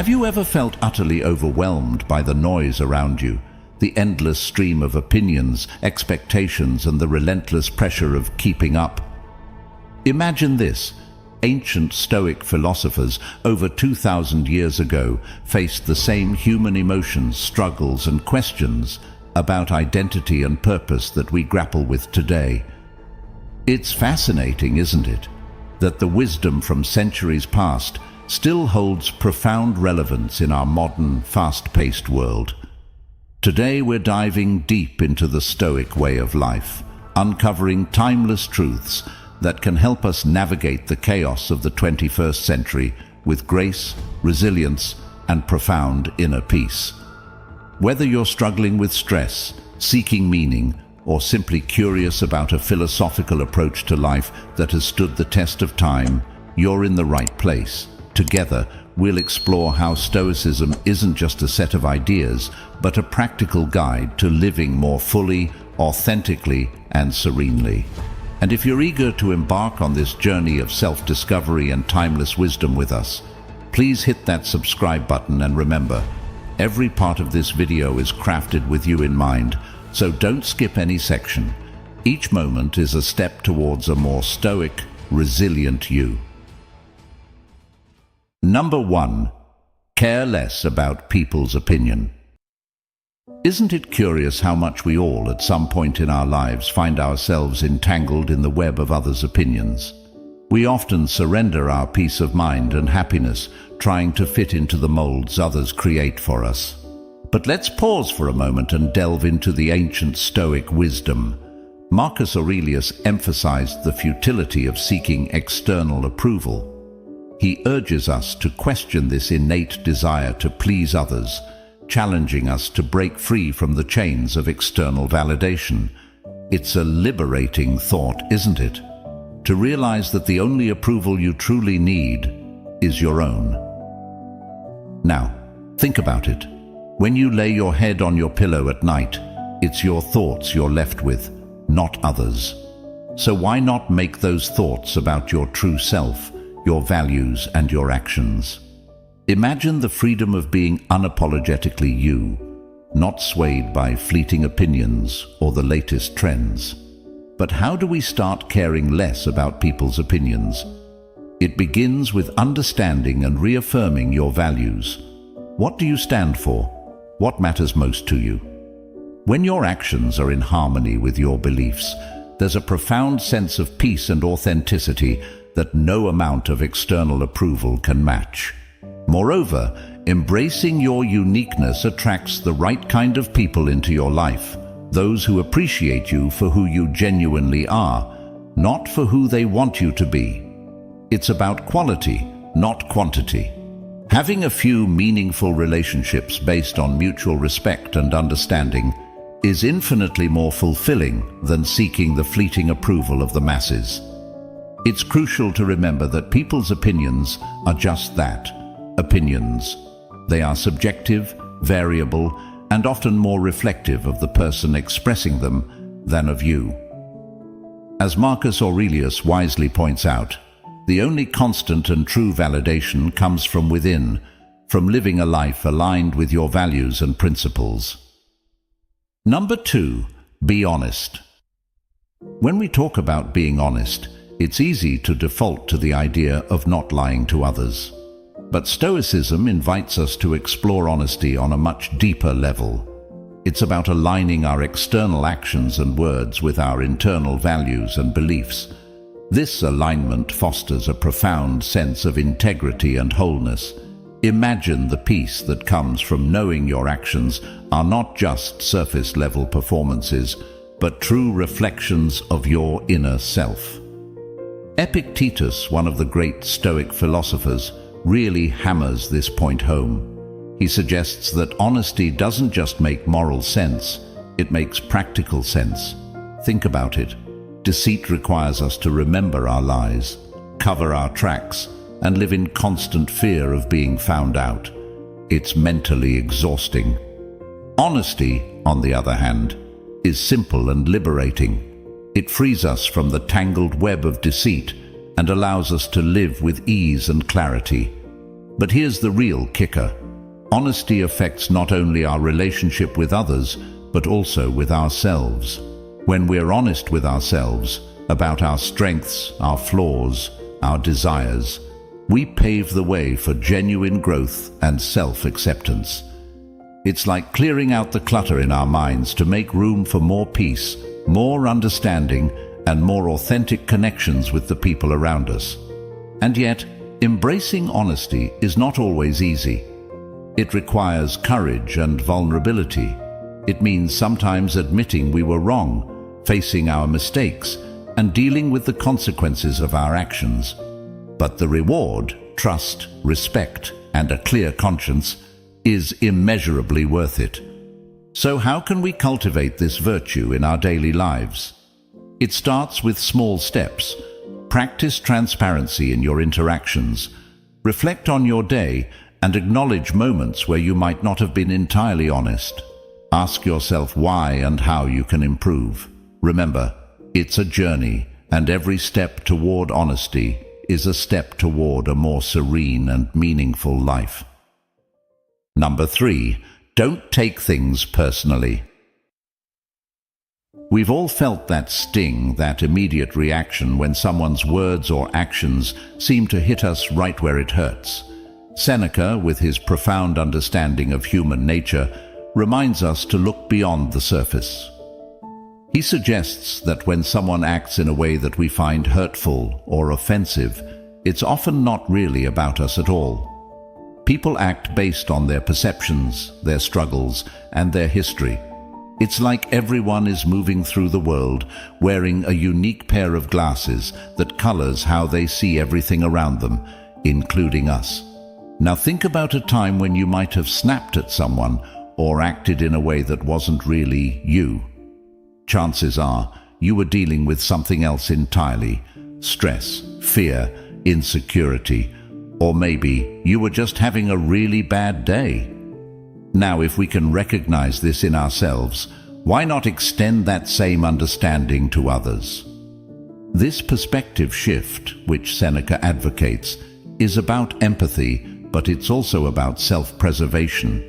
Have you ever felt utterly overwhelmed by the noise around you, the endless stream of opinions, expectations, and the relentless pressure of keeping up? Imagine this. Ancient Stoic philosophers over 2,000 years ago faced the same human emotions, struggles, and questions about identity and purpose that we grapple with today. It's fascinating, isn't it, that the wisdom from centuries past still holds profound relevance in our modern, fast-paced world. Today we're diving deep into the Stoic way of life, uncovering timeless truths that can help us navigate the chaos of the 21st century with grace, resilience, and profound inner peace. Whether you're struggling with stress, seeking meaning, or simply curious about a philosophical approach to life that has stood the test of time, you're in the right place. Together, we'll explore how Stoicism isn't just a set of ideas, but a practical guide to living more fully, authentically, and serenely. And if you're eager to embark on this journey of self-discovery and timeless wisdom with us, please hit that subscribe button, and remember, every part of this video is crafted with you in mind, so don't skip any section. Each moment is a step towards a more stoic, resilient you. Number 1. Care less about people's opinion. Isn't it curious how much we all, at some point in our lives, find ourselves entangled in the web of others' opinions? We often surrender our peace of mind and happiness, trying to fit into the molds others create for us. But let's pause for a moment and delve into the ancient Stoic wisdom. Marcus Aurelius emphasized the futility of seeking external approval. He urges us to question this innate desire to please others, challenging us to break free from the chains of external validation. It's a liberating thought, isn't it? To realize that the only approval you truly need is your own. Now, think about it. When you lay your head on your pillow at night, it's your thoughts you're left with, not others. So why not make those thoughts about your true self, your values, and your actions? Imagine the freedom of being unapologetically you, not swayed by fleeting opinions or the latest trends. But how do we start caring less about people's opinions? It begins with understanding and reaffirming your values. What do you stand for? What matters most to you? When your actions are in harmony with your beliefs, there's a profound sense of peace and authenticity that no amount of external approval can match. Moreover, embracing your uniqueness attracts the right kind of people into your life, those who appreciate you for who you genuinely are, not for who they want you to be. It's about quality, not quantity. Having a few meaningful relationships based on mutual respect and understanding is infinitely more fulfilling than seeking the fleeting approval of the masses. It's crucial to remember that people's opinions are just that, opinions. They are subjective, variable, and often more reflective of the person expressing them than of you. As Marcus Aurelius wisely points out, the only constant and true validation comes from within, from living a life aligned with your values and principles. Number 2, be honest. When we talk about being honest, it's easy to default to the idea of not lying to others. But Stoicism invites us to explore honesty on a much deeper level. It's about aligning our external actions and words with our internal values and beliefs. This alignment fosters a profound sense of integrity and wholeness. Imagine the peace that comes from knowing your actions are not just surface-level performances, but true reflections of your inner self. Epictetus, one of the great Stoic philosophers, really hammers this point home. He suggests that honesty doesn't just make moral sense, it makes practical sense. Think about it. Deceit requires us to remember our lies, cover our tracks, and live in constant fear of being found out. It's mentally exhausting. Honesty, on the other hand, is simple and liberating. It frees us from the tangled web of deceit and allows us to live with ease and clarity. But here's the real kicker. Honesty affects not only our relationship with others, but also with ourselves. When we're honest with ourselves about our strengths, our flaws, our desires, we pave the way for genuine growth and self-acceptance. It's like clearing out the clutter in our minds to make room for more peace, more understanding, and more authentic connections with the people around us. And yet, embracing honesty is not always easy. It requires courage and vulnerability. It means sometimes admitting we were wrong, facing our mistakes, and dealing with the consequences of our actions. But the reward, trust, respect, and a clear conscience, is immeasurably worth it. So how can we cultivate this virtue in our daily lives? It starts with small steps. Practice transparency in your interactions. Reflect on your day and acknowledge moments where you might not have been entirely honest. Ask yourself why and how you can improve. Remember, it's a journey, and every step toward honesty is a step toward a more serene and meaningful life. Number 3, don't take things personally. We've all felt that sting, that immediate reaction when someone's words or actions seem to hit us right where it hurts. Seneca, with his profound understanding of human nature, reminds us to look beyond the surface. He suggests that when someone acts in a way that we find hurtful or offensive, it's often not really about us at all. People act based on their perceptions, their struggles, and their history. It's like everyone is moving through the world wearing a unique pair of glasses that colors how they see everything around them, including us. Now think about a time when you might have snapped at someone or acted in a way that wasn't really you. Chances are you were dealing with something else entirely: stress, fear, insecurity, or maybe you were just having a really bad day. Now, if we can recognize this in ourselves, why not extend that same understanding to others? This perspective shift, which Seneca advocates, is about empathy, but it's also about self-preservation.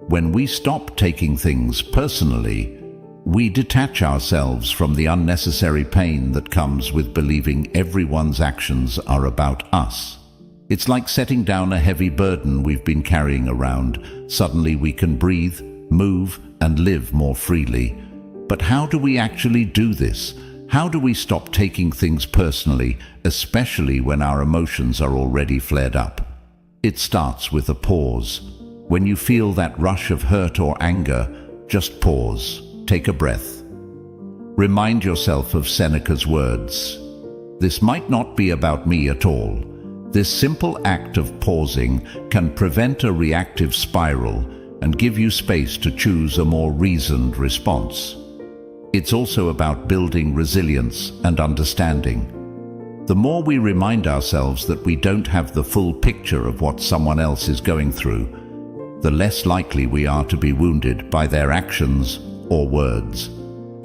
When we stop taking things personally, we detach ourselves from the unnecessary pain that comes with believing everyone's actions are about us. It's like setting down a heavy burden we've been carrying around. Suddenly we can breathe, move, and live more freely. But how do we actually do this? How do we stop taking things personally, especially when our emotions are already flared up? It starts with a pause. When you feel that rush of hurt or anger, just pause, take a breath. Remind yourself of Seneca's words. This might not be about me at all. This simple act of pausing can prevent a reactive spiral and give you space to choose a more reasoned response. It's also about building resilience and understanding. The more we remind ourselves that we don't have the full picture of what someone else is going through, the less likely we are to be wounded by their actions or words.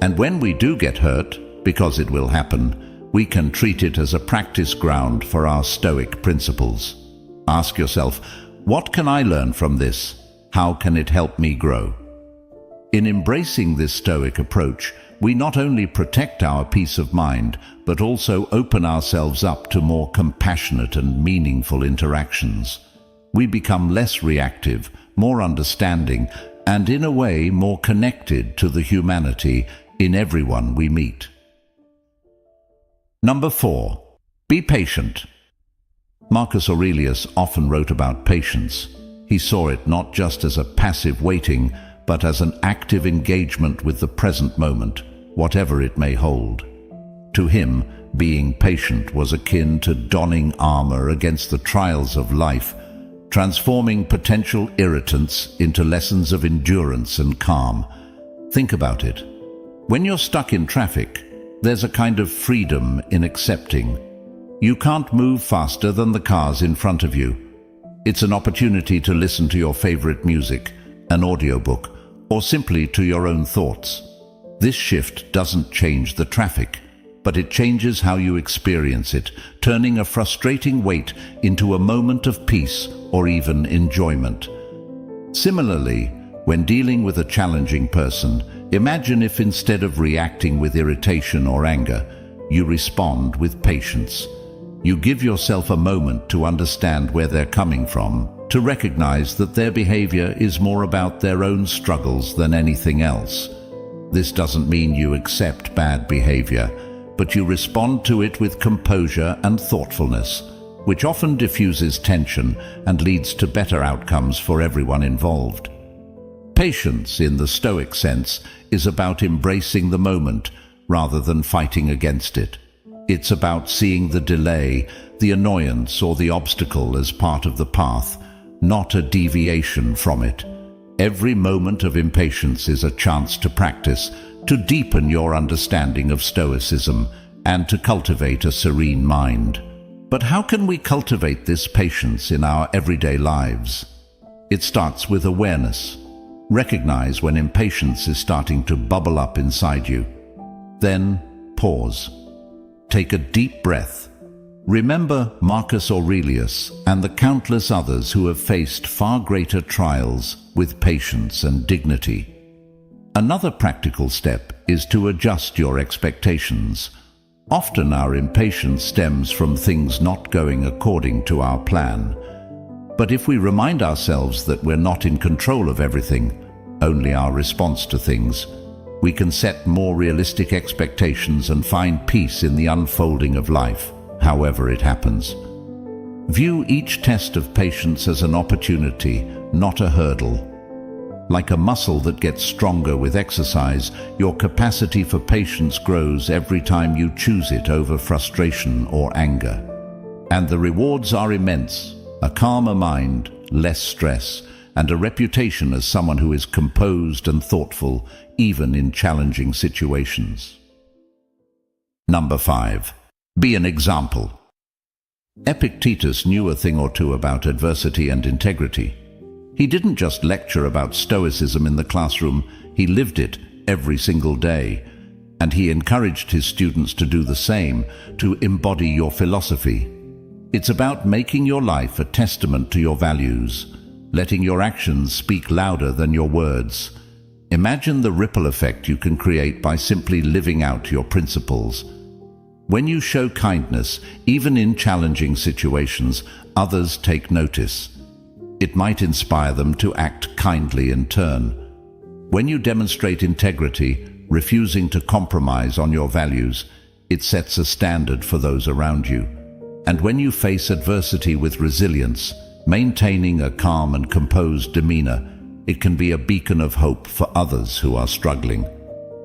And when we do get hurt, because it will happen, we can treat it as a practice ground for our Stoic principles. Ask yourself, what can I learn from this? How can it help me grow? In embracing this Stoic approach, we not only protect our peace of mind, but also open ourselves up to more compassionate and meaningful interactions. We become less reactive, more understanding, and in a way more connected to the humanity in everyone we meet. Number 4, be patient. Marcus Aurelius often wrote about patience. He saw it not just as a passive waiting, but as an active engagement with the present moment, whatever it may hold. To him, being patient was akin to donning armor against the trials of life, transforming potential irritants into lessons of endurance and calm. Think about it. When you're stuck in traffic, there's a kind of freedom in accepting. You can't move faster than the cars in front of you. It's an opportunity to listen to your favorite music, an audiobook, or simply to your own thoughts. This shift doesn't change the traffic. but it changes how you experience it, turning a frustrating wait into a moment of peace or even enjoyment. Similarly, when dealing with a challenging person, imagine if instead of reacting with irritation or anger, you respond with patience. You give yourself a moment to understand where they're coming from, to recognize that their behavior is more about their own struggles than anything else. This doesn't mean you accept bad behavior, but you respond to it with composure and thoughtfulness, which often diffuses tension and leads to better outcomes for everyone involved. Patience, in the Stoic sense, is about embracing the moment rather than fighting against it. It's about seeing the delay, the annoyance, or the obstacle as part of the path, not a deviation from it. Every moment of impatience is a chance to practice, to deepen your understanding of Stoicism, and to cultivate a serene mind. But how can we cultivate this patience in our everyday lives? It starts with awareness. Recognize when impatience is starting to bubble up inside you. Then pause. Take a deep breath. Remember Marcus Aurelius and the countless others who have faced far greater trials with patience and dignity. Another practical step is to adjust your expectations. Often our impatience stems from things not going according to our plan. But if we remind ourselves that we're not in control of everything, only our response to things, we can set more realistic expectations and find peace in the unfolding of life, however it happens. View each test of patience as an opportunity, not a hurdle. Like a muscle that gets stronger with exercise, your capacity for patience grows every time you choose it over frustration or anger. And the rewards are immense: a calmer mind, less stress, and a reputation as someone who is composed and thoughtful, even in challenging situations. Number 5. Be an example. Epictetus knew a thing or two about adversity and integrity. He didn't just lecture about Stoicism in the classroom, he lived it every single day. And he encouraged his students to do the same, to embody your philosophy. It's about making your life a testament to your values, letting your actions speak louder than your words. Imagine the ripple effect you can create by simply living out your principles. When you show kindness, even in challenging situations, others take notice. It might inspire them to act kindly in turn. When you demonstrate integrity, refusing to compromise on your values, it sets a standard for those around you. And when you face adversity with resilience, maintaining a calm and composed demeanor, it can be a beacon of hope for others who are struggling.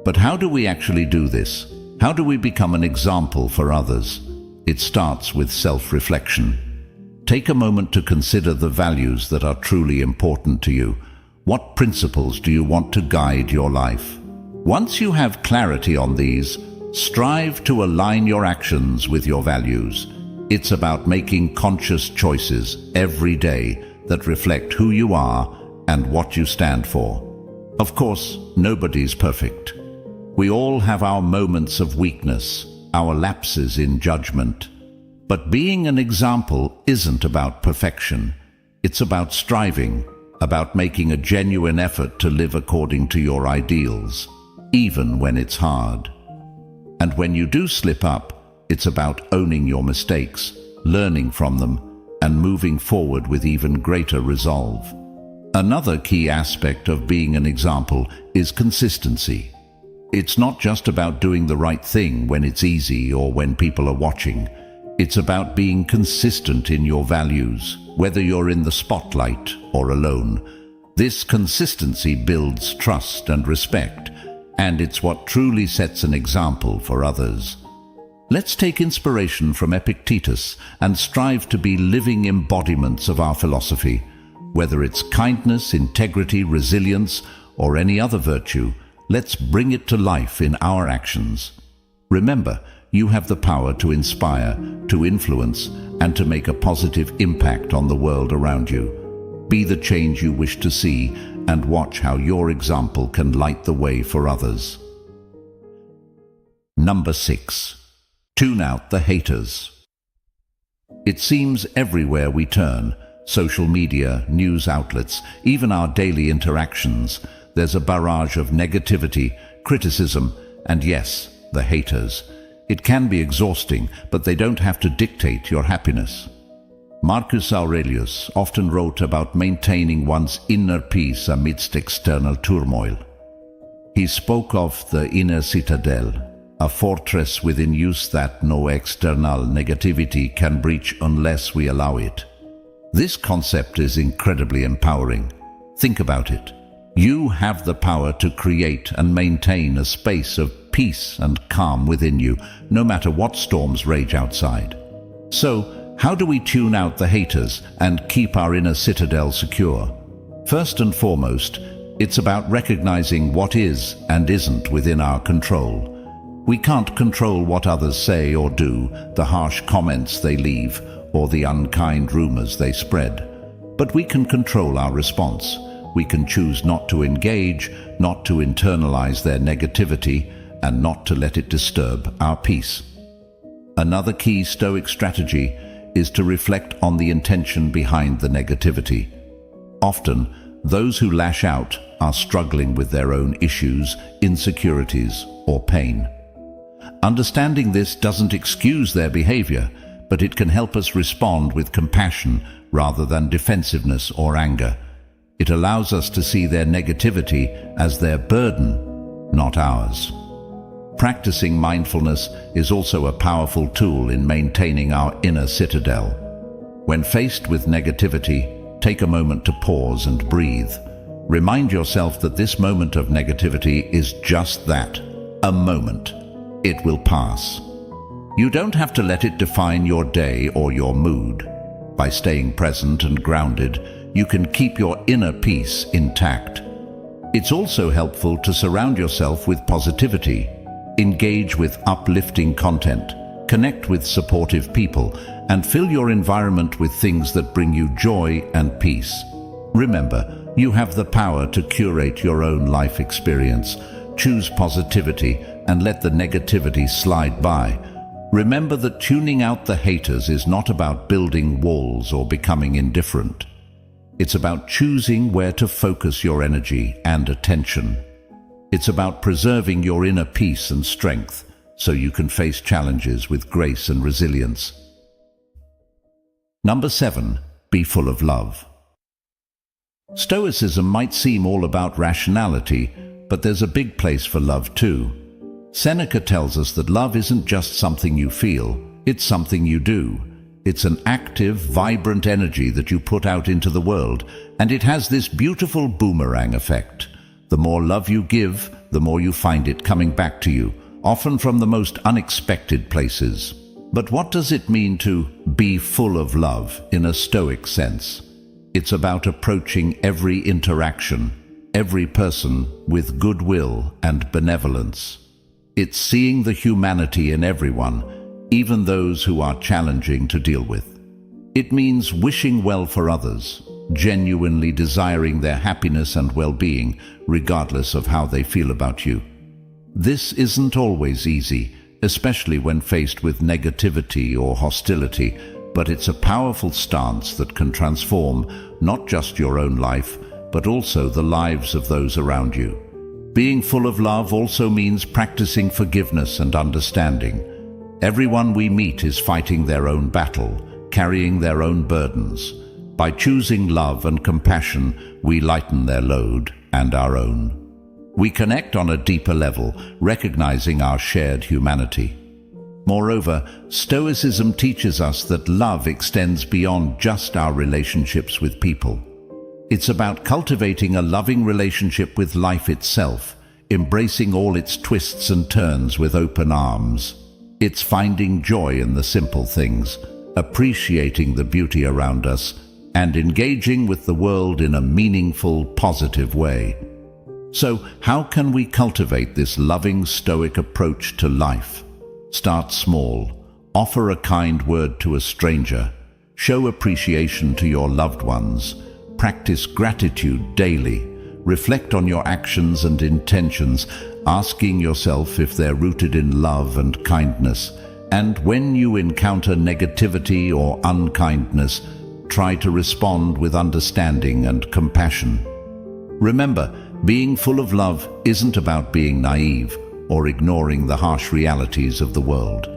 But how do we actually do this? How do we become an example for others? It starts with self-reflection. Take a moment to consider the values that are truly important to you. What principles do you want to guide your life? Once you have clarity on these, strive to align your actions with your values. It's about making conscious choices every day that reflect who you are and what you stand for. Of course, nobody's perfect. We all have our moments of weakness, our lapses in judgment. But being an example isn't about perfection. It's about striving, about making a genuine effort to live according to your ideals, even when it's hard. And when you do slip up, it's about owning your mistakes, learning from them, and moving forward with even greater resolve. Another key aspect of being an example is consistency. It's not just about doing the right thing when it's easy or when people are watching. It's about being consistent in your values, whether you're in the spotlight or alone. This consistency builds trust and respect, and it's what truly sets an example for others. Let's take inspiration from Epictetus and strive to be living embodiments of our philosophy. Whether it's kindness, integrity, resilience, or any other virtue, let's bring it to life in our actions. Remember, you have the power to inspire, to influence, and to make a positive impact on the world around you. Be the change you wish to see, and watch how your example can light the way for others. Number 6. Tune out the haters. It seems everywhere we turn, social media, news outlets, even our daily interactions, there's a barrage of negativity, criticism, and yes, the haters. It can be exhausting, but they don't have to dictate your happiness. Marcus Aurelius often wrote about maintaining one's inner peace amidst external turmoil. He spoke of the inner citadel, a fortress within use that no external negativity can breach unless we allow it. This concept is incredibly empowering. Think about it. You have the power to create and maintain a space of peace and calm within you, no matter what storms rage outside. So, how do we tune out the haters and keep our inner citadel secure? First and foremost, it's about recognizing what is and isn't within our control. We can't control what others say or do, the harsh comments they leave, or the unkind rumors they spread. But we can control our response. We can choose not to engage, not to internalize their negativity, and not to let it disturb our peace. Another key Stoic strategy is to reflect on the intention behind the negativity. Often, those who lash out are struggling with their own issues, insecurities, or pain. Understanding this doesn't excuse their behavior, but it can help us respond with compassion rather than defensiveness or anger. It allows us to see their negativity as their burden, not ours. Practicing mindfulness is also a powerful tool in maintaining our inner citadel. When faced with negativity, take a moment to pause and breathe. Remind yourself that this moment of negativity is just that, a moment. It will pass. You don't have to let it define your day or your mood. By staying present and grounded, you can keep your inner peace intact. It's also helpful to surround yourself with positivity. Engage with uplifting content, connect with supportive people, and fill your environment with things that bring you joy and peace. Remember, you have the power to curate your own life experience. Choose positivity and let the negativity slide by. Remember that tuning out the haters is not about building walls or becoming indifferent. It's about choosing where to focus your energy and attention. It's about preserving your inner peace and strength so you can face challenges with grace and resilience. Number 7, be full of love. Stoicism might seem all about rationality, but there's a big place for love too. Seneca tells us that love isn't just something you feel, it's something you do. It's an active, vibrant energy that you put out into the world, and it has this beautiful boomerang effect. The more love you give, the more you find it coming back to you, often from the most unexpected places. But what does it mean to be full of love in a Stoic sense? It's about approaching every interaction, every person with goodwill and benevolence. It's seeing the humanity in everyone, even those who are challenging to deal with. It means wishing well for others, genuinely desiring their happiness and well-being, regardless of how they feel about you. This isn't always easy, especially when faced with negativity or hostility, but it's a powerful stance that can transform not just your own life, but also the lives of those around you. Being full of love also means practicing forgiveness and understanding. Everyone we meet is fighting their own battle, carrying their own burdens. By choosing love and compassion, we lighten their load and our own. We connect on a deeper level, recognizing our shared humanity. Moreover, Stoicism teaches us that love extends beyond just our relationships with people. It's about cultivating a loving relationship with life itself, embracing all its twists and turns with open arms. It's finding joy in the simple things, appreciating the beauty around us, and engaging with the world in a meaningful, positive way. So, how can we cultivate this loving Stoic approach to life? Start small. Offer a kind word to a stranger. Show appreciation to your loved ones. Practice gratitude daily. Reflect on your actions and intentions, asking yourself if they're rooted in love and kindness. And when you encounter negativity or unkindness, try to respond with understanding and compassion. Remember, being full of love isn't about being naive or ignoring the harsh realities of the world.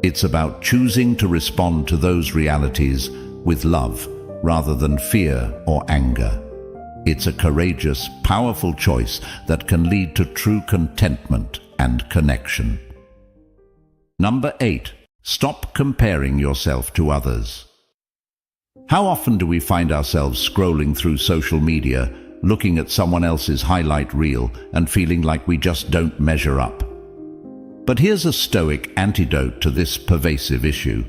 It's about choosing to respond to those realities with love rather than fear or anger. It's a courageous, powerful choice that can lead to true contentment and connection. Number 8. Stop comparing yourself to others. How often do we find ourselves scrolling through social media, looking at someone else's highlight reel and feeling like we just don't measure up? But here's a Stoic antidote to this pervasive issue.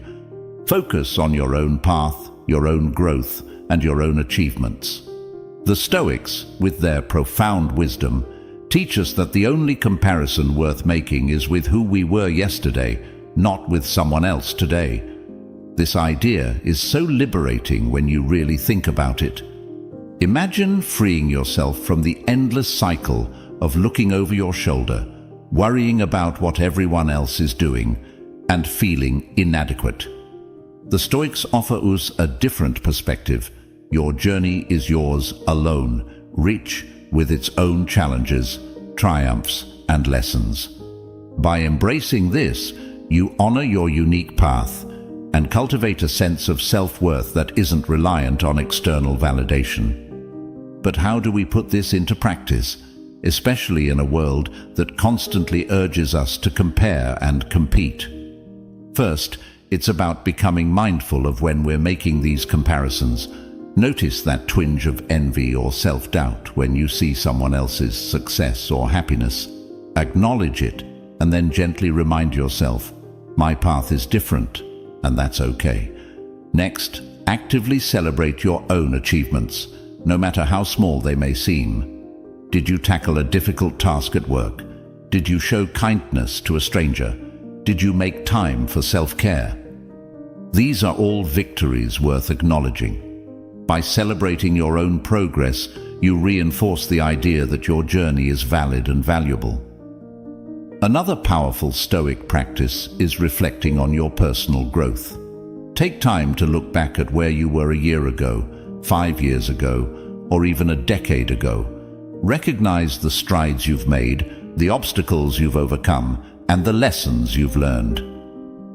Focus on your own path, your own growth, and your own achievements. The Stoics, with their profound wisdom, teach us that the only comparison worth making is with who we were yesterday, not with someone else today. This idea is so liberating when you really think about it. Imagine freeing yourself from the endless cycle of looking over your shoulder, worrying about what everyone else is doing, and feeling inadequate. The Stoics offer us a different perspective. Your journey is yours alone, rich with its own challenges, triumphs, and lessons. By embracing this, you honor your unique path and cultivate a sense of self-worth that isn't reliant on external validation. But how do we put this into practice, especially in a world that constantly urges us to compare and compete? First, it's about becoming mindful of when we're making these comparisons. Notice that twinge of envy or self-doubt when you see someone else's success or happiness. Acknowledge it, and then gently remind yourself, my path is different, and that's okay. Next, actively celebrate your own achievements, no matter how small they may seem. Did you tackle a difficult task at work? Did you show kindness to a stranger? Did you make time for self-care? These are all victories worth acknowledging. By celebrating your own progress, you reinforce the idea that your journey is valid and valuable. Another powerful Stoic practice is reflecting on your personal growth. Take time to look back at where you were a year ago, 5 years ago, or even a decade ago. Recognize the strides you've made, the obstacles you've overcome, and the lessons you've learned.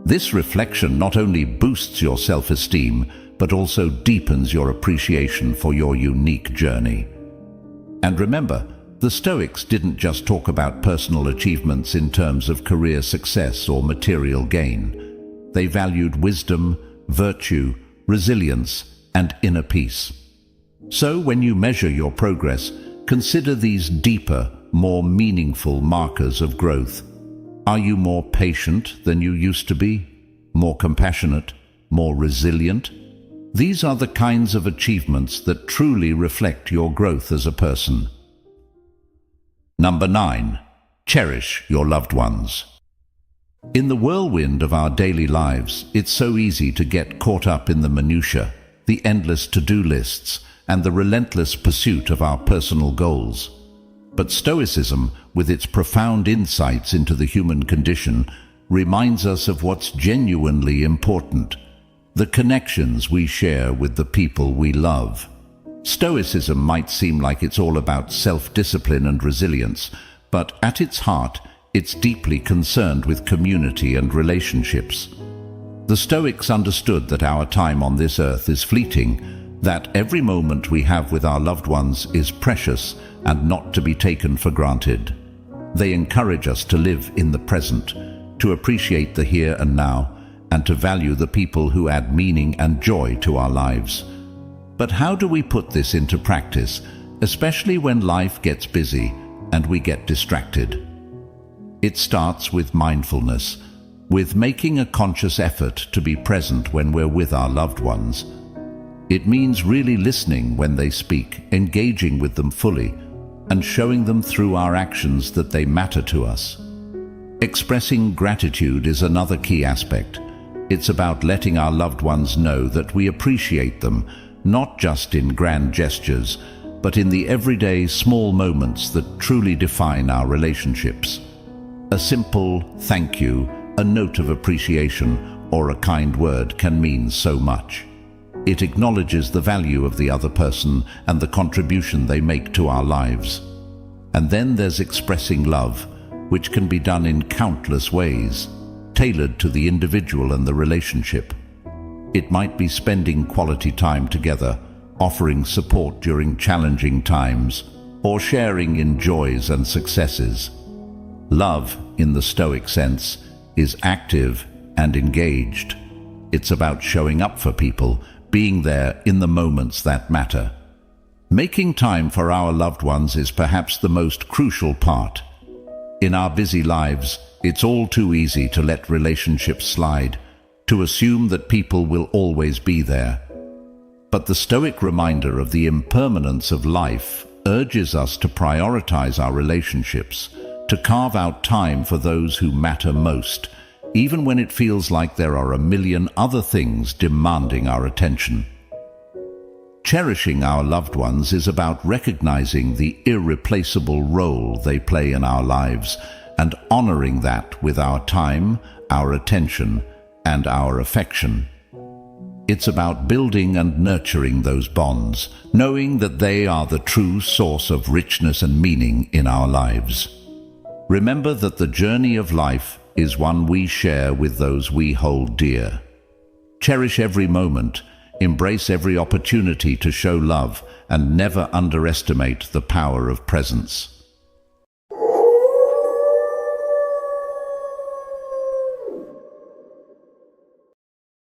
This reflection not only boosts your self-esteem, but also deepens your appreciation for your unique journey. And remember, the Stoics didn't just talk about personal achievements in terms of career success or material gain. They valued wisdom, virtue, resilience, and inner peace. So when you measure your progress, consider these deeper, more meaningful markers of growth. Are you more patient than you used to be? More compassionate? More resilient? These are the kinds of achievements that truly reflect your growth as a person. Number 9. Cherish your loved ones. In the whirlwind of our daily lives, it's so easy to get caught up in the minutiae, the endless to-do lists, and the relentless pursuit of our personal goals. But Stoicism, with its profound insights into the human condition, reminds us of what's genuinely important: the connections we share with the people we love. Stoicism might seem like it's all about self-discipline and resilience, but at its heart, it's deeply concerned with community and relationships. The Stoics understood that our time on this earth is fleeting, that every moment we have with our loved ones is precious and not to be taken for granted. They encourage us to live in the present, to appreciate the here and now, and to value the people who add meaning and joy to our lives. But how do we put this into practice, especially when life gets busy and we get distracted? It starts with mindfulness, with making a conscious effort to be present when we're with our loved ones. It means really listening when they speak, engaging with them fully, and showing them through our actions that they matter to us. Expressing gratitude is another key aspect. It's about letting our loved ones know that we appreciate them, not just in grand gestures, but in the everyday small moments that truly define our relationships. A simple thank you, A note of appreciation or a kind word can mean so much. It acknowledges the value of the other person and the contribution they make to our lives. And then there's expressing love, which can be done in countless ways, tailored to the individual and the relationship. It might be spending quality time together, offering support during challenging times, or sharing in joys and successes. Love, in the Stoic sense, is active and engaged. It's about showing up for people, being there in the moments that matter. Making time for our loved ones is perhaps the most crucial part. In our busy lives, it's all too easy to let relationships slide, to assume that people will always be there. But the Stoic reminder of the impermanence of life urges us to prioritize our relationships, to carve out time for those who matter most, even when it feels like there are a million other things demanding our attention. Cherishing our loved ones is about recognizing the irreplaceable role they play in our lives and honoring that with our time, our attention, and our affection. It's about building and nurturing those bonds, knowing that they are the true source of richness and meaning in our lives. Remember that the journey of life is one we share with those we hold dear. Cherish every moment, embrace every opportunity to show love, and never underestimate the power of presence.